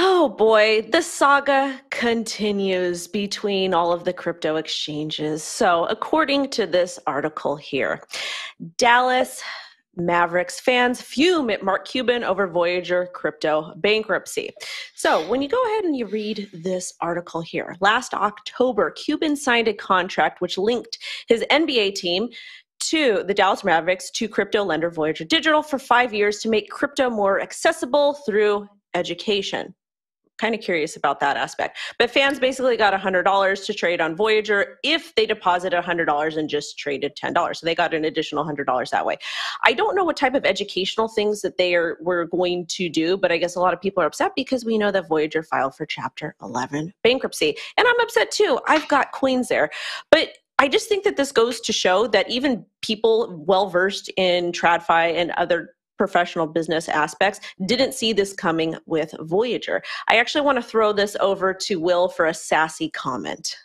Oh boy, the saga continues between all of the crypto exchanges. So, according to this article here, Dallas Mavericks fans fume at Mark Cuban over Voyager crypto bankruptcy. So, when you go ahead and you read this article here, last October, Cuban signed a contract which linked his NBA team to the Dallas Mavericks to crypto lender Voyager Digital for 5 years to make crypto more accessible through education. Kind of curious about that aspect. But fans basically got $100 to trade on Voyager if they deposited $100 and just traded $10. So they got an additional $100 that way. I don't know what type of educational things that were going to do, but I guess a lot of people are upset because we know that Voyager filed for Chapter 11 bankruptcy. And I'm upset too. I've got coins there. But I just think that this goes to show that even people well-versed in TradFi and other professional business aspects didn't see this coming with Voyager. I actually want to throw this over to Will for a sassy comment.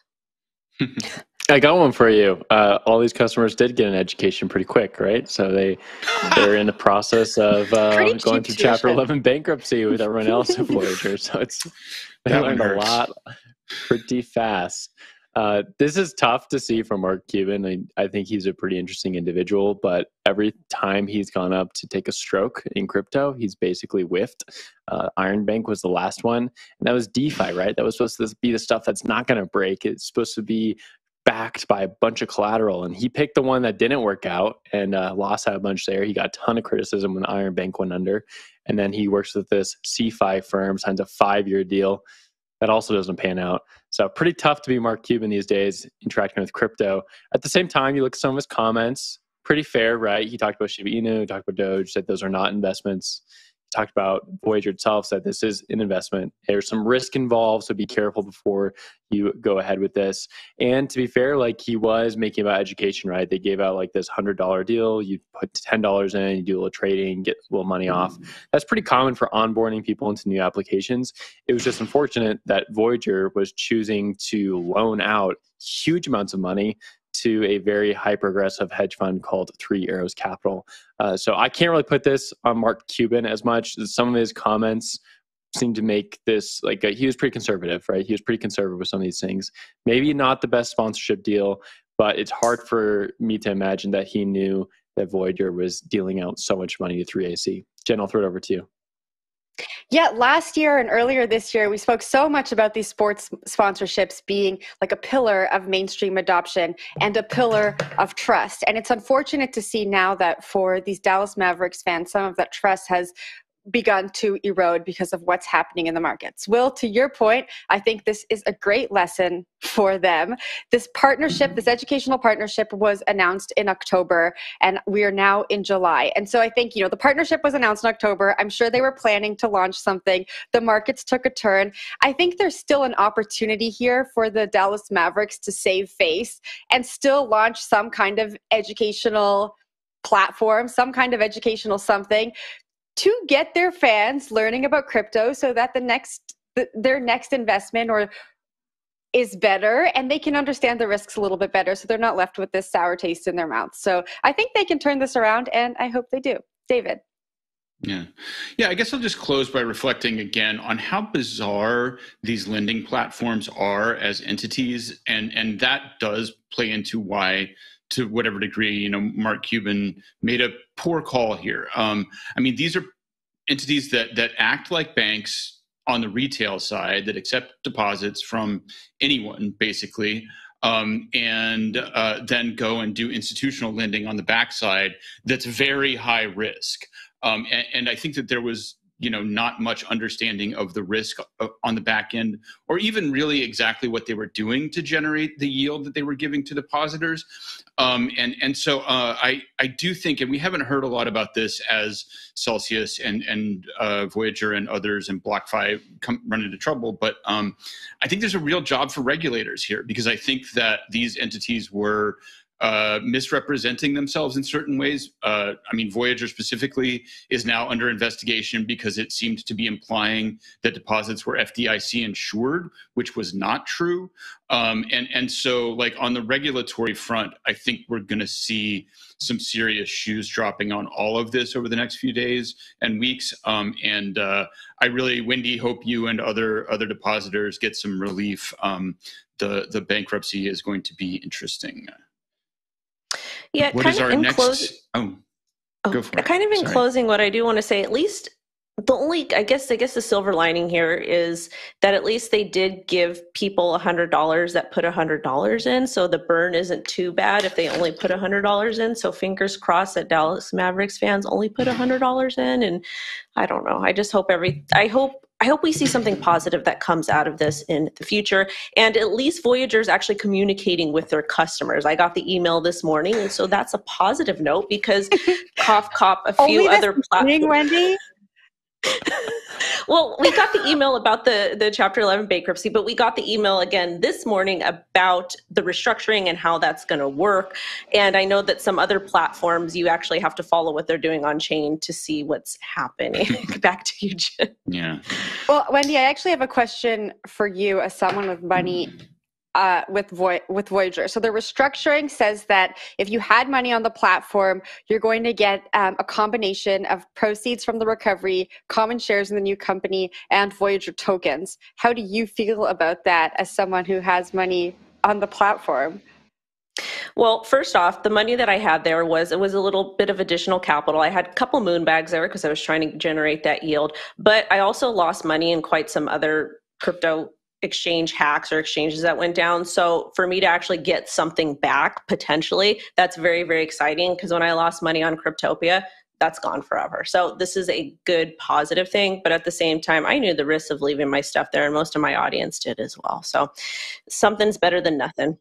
I got one for you. All these customers did get an education pretty quick, right? So they're in the process of going through Chapter 11 bankruptcy with everyone else at Voyager. So they learned a lot pretty fast. This is tough to see from Mark Cuban. I think he's a pretty interesting individual, but every time he's gone up to take a stroke in crypto, he's basically whiffed. Iron Bank was the last one, and that was DeFi, right? That was supposed to be the stuff that's not going to break. It's supposed to be backed by a bunch of collateral, and he picked the one that didn't work out and lost out a bunch there. He got a ton of criticism when Iron Bank went under, and then he works with this CeFi firm, signs a 5-year deal. That also doesn't pan out. So pretty tough to be Mark Cuban these days, interacting with crypto. At the same time, you look at some of his comments, pretty fair, right? He talked about Shiba Inu, talked about Doge, said those are not investments. He talked about Voyager itself, said this is an investment. There's some risk involved, so be careful before you go ahead with this. And to be fair, like he was making about education, right? They gave out like this $100 deal. You put $10 in, you do a little trading, get a little money off. That's pretty common for onboarding people into new applications. It was just unfortunate that Voyager was choosing to loan out huge amounts of money to a very hyper-aggressive hedge fund called Three Arrows Capital. So I can't really put this on Mark Cuban as much. Some of his comments seem to make this, like he was pretty conservative, right? He was pretty conservative with some of these things. Maybe not the best sponsorship deal, but it's hard for me to imagine that he knew that Voyager was dealing out so much money to 3AC. Jen, I'll throw it over to you. Yeah, last year and earlier this year, we spoke so much about these sports sponsorships being like a pillar of mainstream adoption and a pillar of trust. And it's unfortunate to see now that for these Dallas Mavericks fans, some of that trust has begun to erode because of what's happening in the markets. Will, to your point, I think this is a great lesson for them. This partnership, this educational partnership was announced in October, and we are now in July. And so I think, the partnership was announced in October. I'm sure they were planning to launch something. The markets took a turn. I think there's still an opportunity here for the Dallas Mavericks to save face and still launch some kind of educational platform, some kind of educational something to get their fans learning about crypto so that their next investment is better and they can understand the risks a little bit better so they're not left with this sour taste in their mouth. So I think they can turn this around, and I hope they do. David. Yeah, I guess I'll just close by reflecting again on how bizarre these lending platforms are as entities, and that does play into why, to whatever degree, Mark Cuban made a poor call here. These are entities that act like banks on the retail side, that accept deposits from anyone, basically, and then go and do institutional lending on the backside that's very high risk. And I think that there was not much understanding of the risk on the back end, or even really exactly what they were doing to generate the yield that they were giving to depositors. So I do think, and we haven't heard a lot about this as Celsius and Voyager and others and BlockFi run into trouble, but I think there's a real job for regulators here, because I think that these entities were misrepresenting themselves in certain ways. I mean, Voyager specifically is now under investigation because it seemed to be implying that deposits were FDIC insured, which was not true. And so, like, on the regulatory front, I think we're going to see some serious shoes dropping on all of this over the next few days and weeks. And I really, Wendy, hope you and other depositors get some relief. The bankruptcy is going to be interesting. Yeah, what kind is of our in next? Go for it. Kind of in Sorry. closing, what I do want to say, at least the only, I guess the silver lining here is that at least they did give people $100 that put $100 in. So the burn isn't too bad if they only put $100 in. So fingers crossed that Dallas Mavericks fans only put $100 in. And I don't know. I just hope I hope we see something positive that comes out of this in the future. And at least Voyager is actually communicating with their customers. I got the email this morning, and so that's a positive note because cough, cop, a few other platforms. Wendy? Well, we got the email about the Chapter 11 bankruptcy, but we got the email again this morning about the restructuring and how that's going to work. And I know that some other platforms, you actually have to follow what they're doing on chain to see what's happening. Back to you, Jen. Yeah. Well, Wendy, I actually have a question for you as someone with money with Voyager. So the restructuring says that if you had money on the platform, you're going to get a combination of proceeds from the recovery, common shares in the new company, and Voyager tokens. How do you feel about that as someone who has money on the platform? Well, first off, the money that I had there was a little bit of additional capital. I had a couple moon bags there because I was trying to generate that yield, but I also lost money in quite some other crypto exchange hacks or exchanges that went down. So for me to actually get something back potentially, that's very, very exciting because when I lost money on Cryptopia, that's gone forever. So this is a good positive thing, but at the same time, I knew the risks of leaving my stuff there and most of my audience did as well. So something's better than nothing.